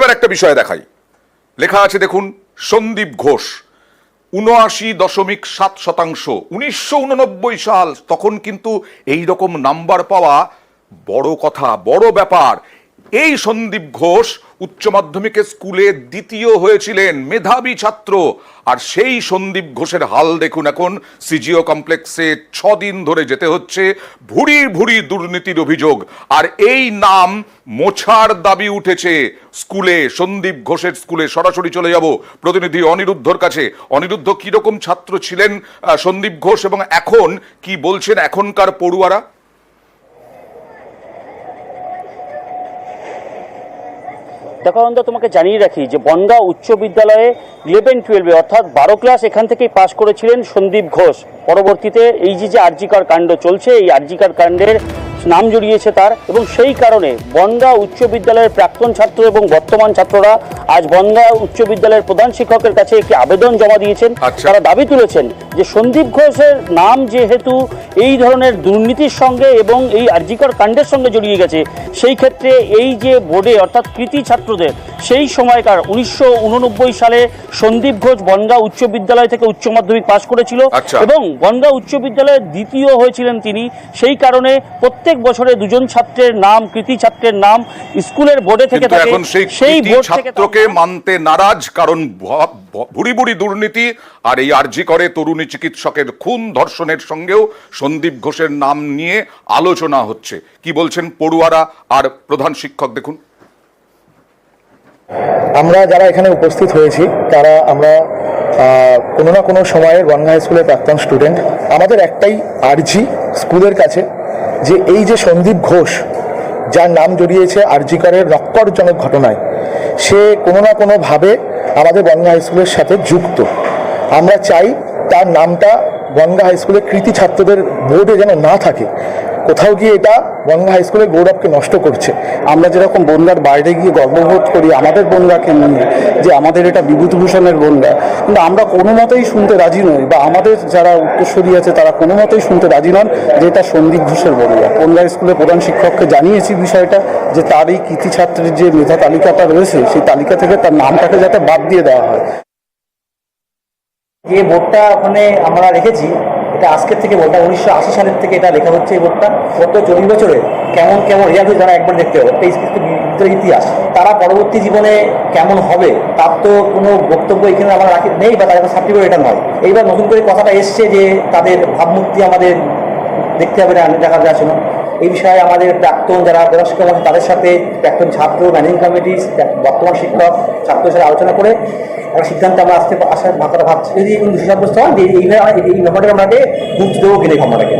এবার একটা বিষয় দেখাই, লেখা আছে দেখুন, সন্দীপ ঘোষ ৭৯.৭%। ১৯৮৯ সাল, তখন কিন্তু এই রকম নাম্বার পাওয়া বড় কথা, বড় ব্যাপার। এই সন্দীপ ঘোষ উচ্চ মাধ্যমিকে স্কুলে দ্বিতীয় হয়েছিলেন, মেধাবী ছাত্র। আর সেই সন্দীপ ঘোষের হাল দেখুন, এখন সিজিও কমপ্লেক্সে ৬ দিন ধরে যেতে হচ্ছে, ভুরি ভুরি দুর্নীতির অভিযোগ। আর এই নাম মোছার দাবি উঠেছে স্কুলে, সন্দীপ ঘোষের স্কুলে। সরাসরি চলে যাব প্রতিনিধি অনিরুদ্ধর কাছে। অনিরুদ্ধ, কিরকম ছাত্র ছিলেন সন্দীপ ঘোষ এবং এখন কি বলছেন এখনকার পড়ুয়ারা? দেখো অন্ত, তোমাকে জানিয়ে রাখি যে বনগাঁ উচ্চ বিদ্যালয়ে 11-12 অর্থাৎ 12 ক্লাস এখান থেকেই পাশ করেছিলেন সন্দীপ ঘোষ। পরবর্তীতে এই যে আরজিকর কাণ্ড চলছে, এই আরজিকর কাণ্ডের নাম জড়িয়েছে তার, এবং সেই কারণে বনগাঁ উচ্চ বিদ্যালয়ের প্রাক্তন ছাত্র এবং বর্তমান ছাত্ররা আজ বনগাঁ উচ্চ বিদ্যালয়ের প্রধান শিক্ষকের কাছে একটি আবেদন জমা দিয়েছেন। তারা দাবি তুলেছেন যে সন্দীপ ঘোষের নাম যেহেতু এই ধরনের দুর্নীতির সঙ্গে এবং এই আরজিকর কাণ্ডের সঙ্গে জড়িয়ে গেছে, সেই ক্ষেত্রে এই যে বোর্ডে অর্থাৎ কৃতি ছাত্রদের সেই সময়কার ১৯৮৯ সালে সন্দীপ ঘোষ বনগাঁ উচ্চ বিদ্যালয় থেকে উচ্চ মাধ্যমিক পাশ করেছিল এবং বনগাঁ উচ্চ বিদ্যালয়ের দ্বিতীয় হয়েছিলেন তিনি। সেই কারণে প্রত্যেক বছরে দুজন ছাত্রের নাম, কৃতি ছাত্রের নাম স্কুলের বোর্ডে থেকে থাকে। এখন সেই বোর্ড ছাত্রকে মানতে নারাজ, কারণ ভুরি ভুরি দুর্নীতি। আর এই আরজি করে তরুণী চিকিৎসকের খুন ধর্ষণের সঙ্গেও সন্দীপ ঘোষের নাম নিয়ে আলোচনা হচ্ছে। কি বলছেন পড়ুয়ারা আর প্রধান শিক্ষক, দেখুন। আমরা যারা এখানে উপস্থিত হয়েছি তারা আমরা কোনো না কোনো সময়ের বনগাঁ হাই স্কুলের প্রাক্তন স্টুডেন্ট। আমাদের একটাই আর্জি স্কুলের কাছে যে এই যে সন্দীপ ঘোষ, যার নাম জড়িয়েছে আরজিকরের নক্করজনক ঘটনায়, সে কোনো না কোনোভাবে আমাদের বনগাঁ হাই স্কুলের সাথে যুক্ত। আমরা চাই তার নামটা বনগাঁ হাই স্কুলের কৃতি ছাত্রদের বোর্ডে যেন না থাকে। কোথাও গিয়ে এটা বনগাঁ হাই স্কুলের গৌরবকে নষ্ট করছে। আমরা যেরকম বনগাঁর বাইরে গিয়ে গর্ববোধ করি আমাদের বনগাঁকে নিয়ে, যে আমাদের এটা বিভূতিভূষণের বনগাঁ, কিন্তু আমরা কোনো মতেই শুনতে রাজি নই, বা আমাদের যারা উত্তরসূরি আছে তারা কোনো মতেই শুনতে রাজি নন যে এটা সন্দীপ ঘোষের বনগাঁ। বনগাঁ স্কুলের প্রধান শিক্ষককে জানিয়েছি বিষয়টা, যে তার এই কৃতি ছাত্রের যে মেধা তালিকাটা রয়েছে সেই তালিকা থেকে তার নামটাকে যাতে বাদ দিয়ে দেওয়া হয়। যে বোর্ডটা ওখানে আমরা রেখেছি, এটা আজকের থেকে বোর্ডটা ১৯৮০ সালের থেকে এটা লেখা হচ্ছে। এই বোর্ডটা গত ৪০ বছরে কেমন কেমন রেজাল্ট যারা একবার দেখতে হবে, একটা ইতিহাস, তারা পরবর্তী জীবনে কেমন হবে তার তো কোনো বক্তব্য এখানে আমরা রাখি নেই, বা তাদের সার্টিফিকেট এটা নয়। এইবার নতুন করে কথাটা এসছে যে তাদের ভাবমূর্তি আমাদের দেখতে হবে, দেখা যাচ্ছে না। এই বিষয়ে আমাদের প্রাক্তন যারা প্রধান শিক্ষক আছে তাদের সাথে প্রাক্তন ছাত্র, ম্যানেজিং কমিটি, বর্তমান শিক্ষক, ছাত্রের সাথে আলোচনা করে একটা সিদ্ধান্ত আমরা আসার মাথাটা ভাবছি। যদি সাব্যস্ত হয় এই ব্যাপারে আমাকে গুরুত্ব দেবো কিনে ক্ষমতাকে।